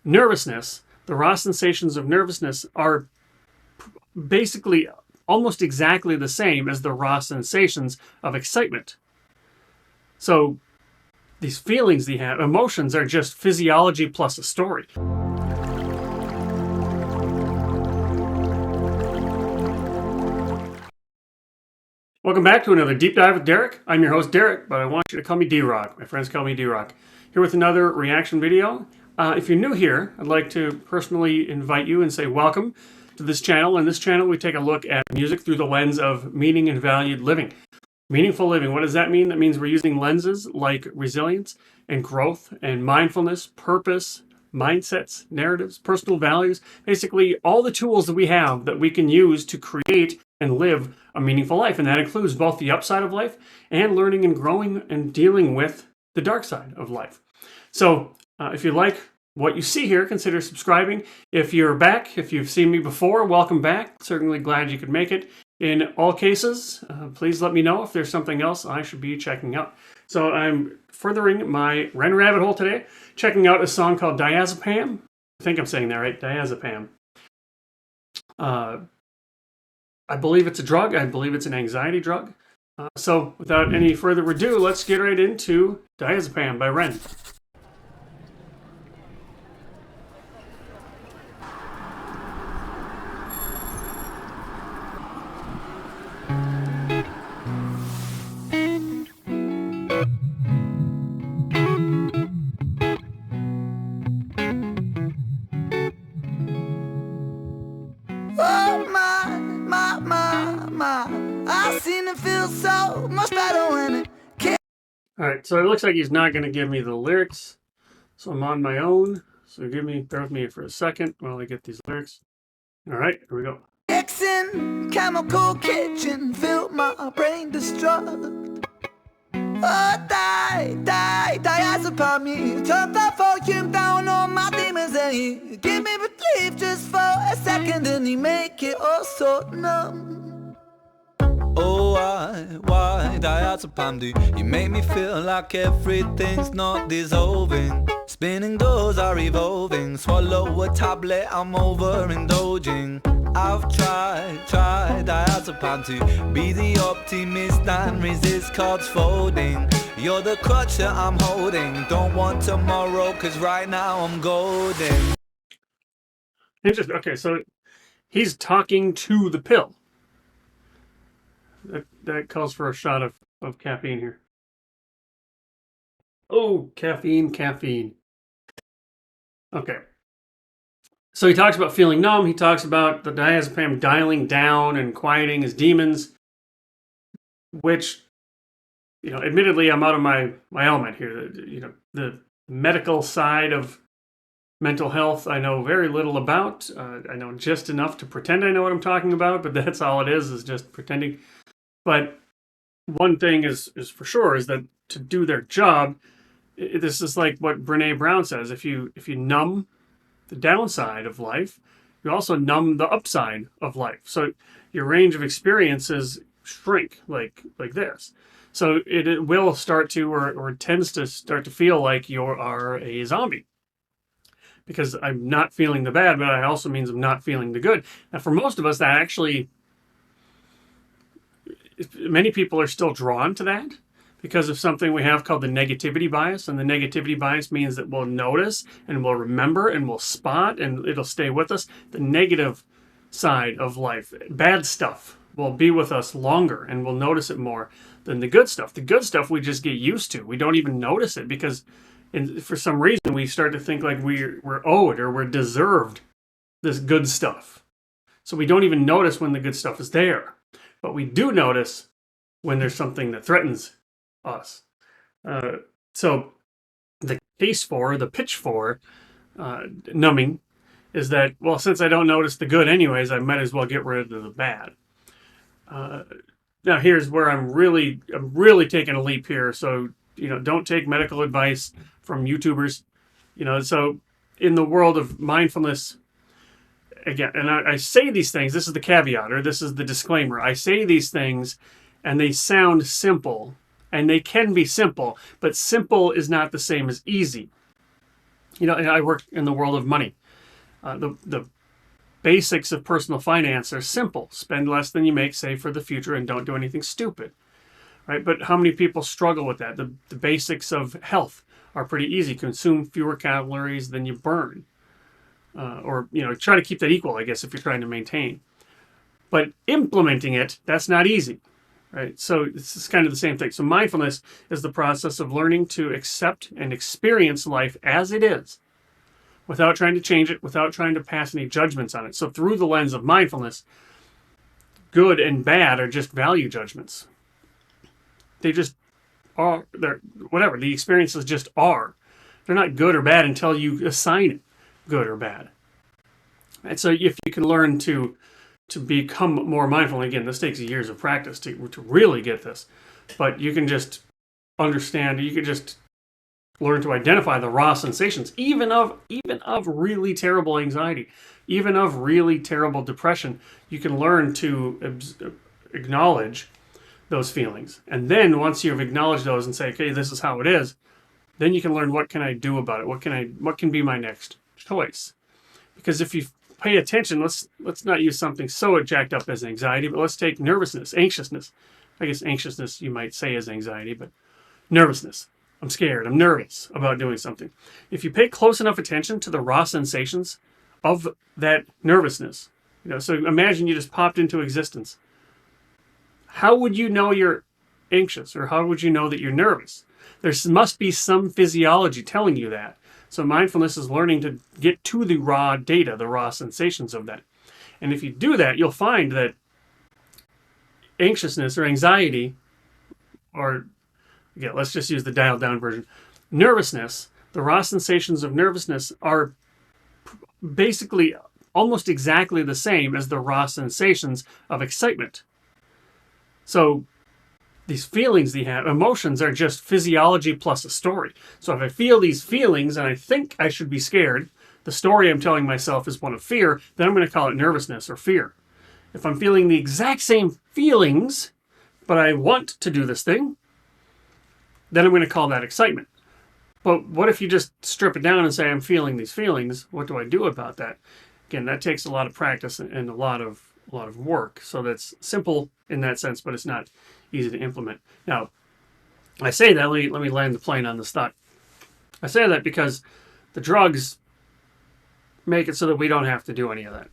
nervousness, the raw sensations of nervousness are basically almost exactly the same as the raw sensations of excitement. So these feelings you have, emotions, are just physiology plus a story. Welcome back to another Deep Dive with Derek. I'm your host, Derek, but I want you to call me D-Rock. My friends call me D-Rock. Here with another reaction video. If you're new here, I'd like to personally invite you and say welcome to this channel. In this channel, we take a look at music through the lens of meaning and valued living. Meaningful living, what does that mean? That means we're using lenses like resilience and growth and mindfulness, purpose, mindsets, narratives, personal values, basically all the tools that we have that we can use to create and live a meaningful life. And that includes both the upside of life and learning and growing and dealing with the dark side of life. So if you like what you see here, consider subscribing. If you're back, if you've seen me before, welcome back. Certainly glad you could make it. In all cases, please let me know if there's something else I should be checking out. So I'm furthering my Ren rabbit hole today, checking out a song called Diazepam. I think I'm saying that right, Diazepam. I believe it's a drug. I believe it's an anxiety drug. So without any further ado, let's get right into Diazepam by Ren. I seen it feel so much better when it came. All right, so it looks like he's not going to give me the lyrics, so I'm on my own. So bear with me for a second while I get these lyrics. All right, here we go. Mixing chemical kitchen filled my brain destruct. Oh, diazepam me. Turn that volume down on my demons and he give me relief just for a second and he make it all so numb. Oh, why diazepam do you make me feel like everything's not dissolving? Spinning doors are revolving. Swallow a tablet, I'm overindulging. I've tried diazepam to be the optimist and resist cards folding. You're the crutch that I'm holding. Don't want tomorrow, cause right now I'm golden. Interesting. Okay, so he's talking to the pill. That calls for a shot of caffeine here. Oh, caffeine. Okay. So he talks about feeling numb. He talks about the diazepam dialing down and quieting his demons, which, admittedly, I'm out of my element here. The medical side of mental health I know very little about. I know just enough to pretend I know what I'm talking about, but that's all it is just pretending. But one thing is for sure is that to do their job, this is like what Brene Brown says. If you numb the downside of life, you also numb the upside of life. So your range of experiences shrink like this. So it will start to, or tends to start to feel like you are a zombie. Because I'm not feeling the bad, but it also means I'm not feeling the good. And for most of us, that actually, many people are still drawn to that because of something we have called the negativity bias. And the negativity bias means that we'll notice and we'll remember and we'll spot and it'll stay with us. The negative side of life, bad stuff, will be with us longer and we'll notice it more than the good stuff. The good stuff we just get used to. We don't even notice it because for some reason we start to think like we're owed or we're deserved this good stuff. So we don't even notice when the good stuff is there. But we do notice when there's something that threatens us. So the pitch for numbing is that, well, since I don't notice the good anyways, I might as well get rid of the bad. Now here's where I'm really taking a leap here. So, don't take medical advice from YouTubers. So in the world of mindfulness, again, and I say these things, this is the caveat, or this is the disclaimer. I say these things and they sound simple, and they can be simple, but simple is not the same as easy. You know, I work in the world of money. The basics of personal finance are simple. Spend less than you make, save for the future, and don't do anything stupid. Right? But how many people struggle with that? The basics of health are pretty easy. Consume fewer calories than you burn. Or, you know, try to keep that equal, I guess, if you're trying to maintain. But implementing it, that's not easy. Right? So it's kind of the same thing. So mindfulness is the process of learning to accept and experience life as it is, without trying to change it, without trying to pass any judgments on it. So through the lens of mindfulness, good and bad are just value judgments. They just are, they're whatever. The experiences just are. They're not good or bad until you assign it good or bad. And so if you can learn to become more mindful, and again, this takes years of practice to really get this, but you can just understand, you can just learn to identify the raw sensations, even of really terrible anxiety, even of really terrible depression. You can learn to acknowledge those feelings. And then once you've acknowledged those and say, okay, this is how it is, then you can learn, what can I do about it? What can be my next choice? Because if you pay attention, let's not use something so jacked up as anxiety, but let's take nervousness, anxiousness. I guess anxiousness you might say is anxiety, but nervousness. I'm scared, I'm nervous about doing something. If you pay close enough attention to the raw sensations of that nervousness, you know, so imagine you just popped into existence. How would you know you're anxious, or how would you know that you're nervous? There must be some physiology telling you that. So mindfulness is learning to get to the raw data, the raw sensations of that. And if you do that, you'll find that anxiousness or anxiety, or yeah, let's just use the dialed down version, nervousness, the raw sensations of nervousness are basically almost exactly the same as the raw sensations of excitement. So these feelings that you have, emotions, are just physiology plus a story. So if I feel these feelings and I think I should be scared, the story I'm telling myself is one of fear, then I'm going to call it nervousness or fear. If I'm feeling the exact same feelings, but I want to do this thing, then I'm going to call that excitement. But what if you just strip it down and say, I'm feeling these feelings, what do I do about that? Again, that takes a lot of practice and a lot of work. So that's simple in that sense, but it's not easy to implement. Now, I say that, let me land the plane on this thought. I say that because the drugs make it so that we don't have to do any of that.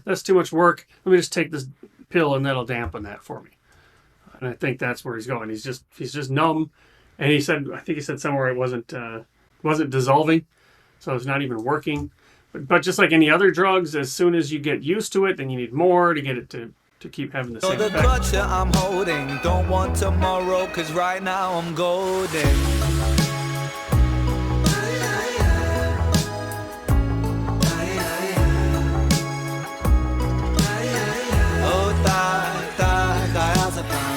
That's too much work. Let me just take this pill and that'll dampen that for me. And I think that's where he's going. He's just numb. And I think he said somewhere it wasn't dissolving, so it's not even working. But just like any other drugs, as soon as you get used to it, then you need more to get it to keep having the same the effect. clutch that I'm holding, don't want tomorrow, cause right now I'm golden. Diazepam.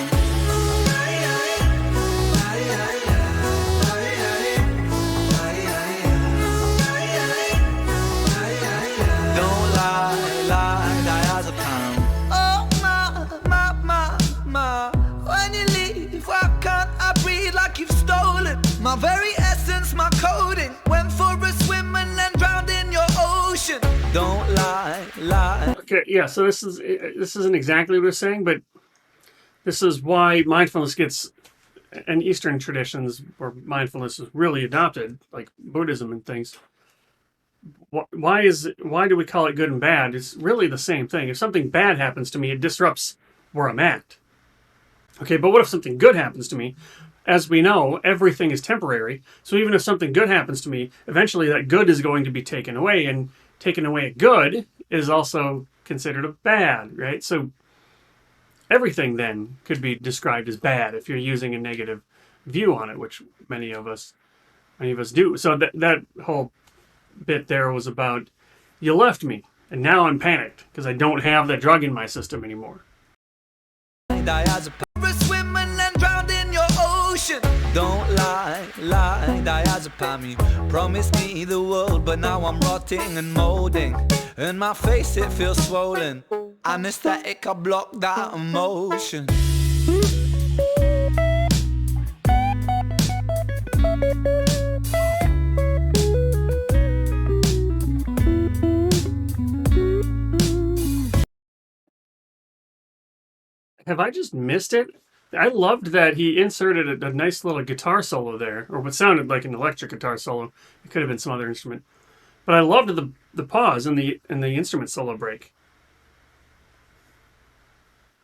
Don't lie, diazepam. Oh my, when you leave, why can't I breathe like you've stolen my very essence, my coding? Went for a swim and then drowned in your ocean. Don't lie. Okay, yeah, so this isn't exactly what we're saying, but this is why mindfulness gets, and Eastern traditions where mindfulness is really adopted, like Buddhism and things. Why do we call it good and bad? It's really the same thing. If something bad happens to me, it disrupts where I'm at. Okay, but what if something good happens to me? As we know, everything is temporary. So even if something good happens to me, eventually that good is going to be taken away, and taking away a good is also considered a bad, right? So everything then could be described as bad if you're using a negative view on it, which many of us do. So that whole bit there was about, you left me and now I'm panicked because I don't have that drug in my system anymore. Swim and then drowned in your ocean. Don't lie, diazepam. You promised me the world, but now I'm rotting and molding. In my face it feels swollen. Anesthetic, I block that emotion. have I just missed it? I loved that he inserted a nice little guitar solo there, or what sounded like an electric guitar solo. It could have been some other instrument, but I loved the pause in the instrument solo break.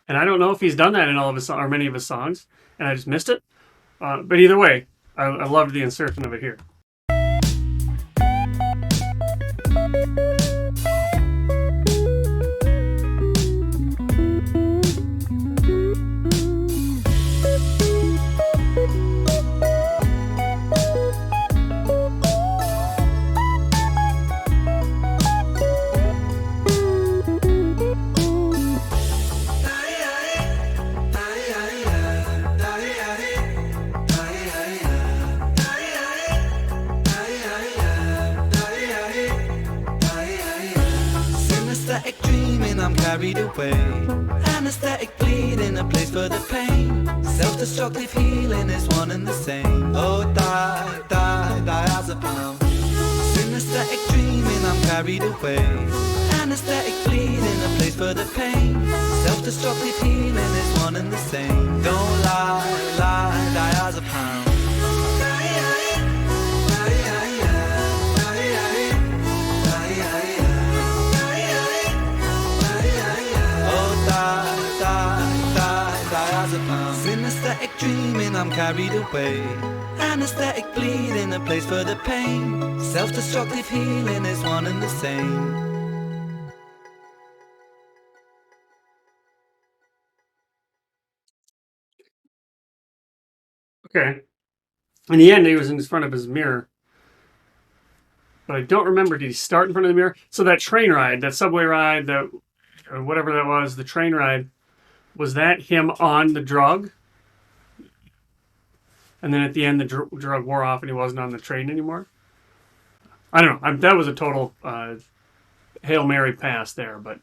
And I don't know if he's done that in all of his or many of his songs, and I just missed it. But either way, I loved the insertion of it here. Synesthetic dreaming, I'm carried away. Anesthetic bleeding, a place for the pain. Self-destructive healing is one and the same. Oh, diazepam. Synesthetic dreaming, I'm carried away. Anesthetic bleeding, a place for the pain. Self-destructive healing is one and the same. Don't lie, diazepam. Synesthetic dreaming, I'm carried away. Anesthetic bleeding, a place for the pain. Self-destructive healing is one and the same. Okay. In the end, he was in front of his mirror, but I don't remember. Did he start in front of the mirror? So that train ride, that subway ride, that or whatever that was, the train ride, was that him on the drug? And then at the end, the drug wore off and he wasn't on the train anymore? I don't know. That was a total Hail Mary pass there. But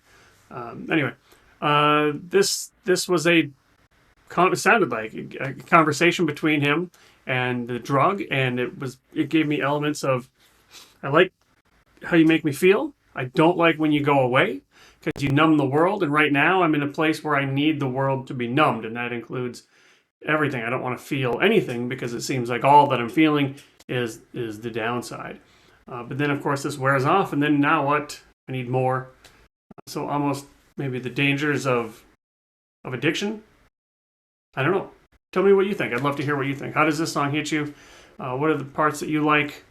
anyway, this was it sounded like a conversation between him and the drug, and it gave me elements of, I like how you make me feel. I don't like when you go away because you numb the world. And right now I'm in a place where I need the world to be numbed. And that includes everything. I don't want to feel anything because it seems like all that I'm feeling is the downside. But then of course this wears off, and then now what? I need more. So almost maybe the dangers of addiction. I don't know. Tell me what you think. I'd love to hear what you think. How does this song hit you? What are the parts that you like?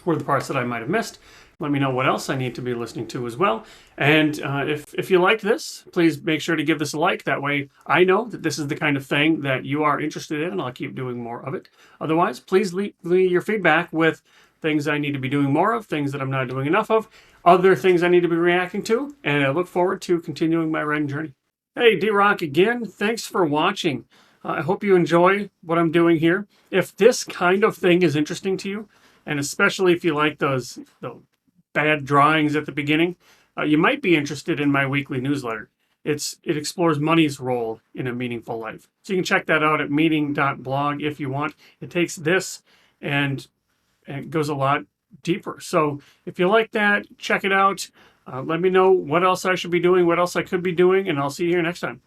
What are the parts that I might have missed? Let me know what else I need to be listening to as well. And if you liked this, please make sure to give this a like. That way I know that this is the kind of thing that you are interested in, and I'll keep doing more of it. Otherwise, please leave me your feedback with things I need to be doing more of, things that I'm not doing enough of, other things I need to be reacting to, and I look forward to continuing my writing journey. Hey, D-Rock again. Thanks for watching. I hope you enjoy what I'm doing here. If this kind of thing is interesting to you, and especially if you like those bad drawings at the beginning, you might be interested in my weekly newsletter. It explores money's role in a meaningful life. So you can check that out at meaning.blog if you want. It takes this and it goes a lot deeper. So if you like that, check it out. Let me know what else I should be doing, what else I could be doing, and I'll see you here next time.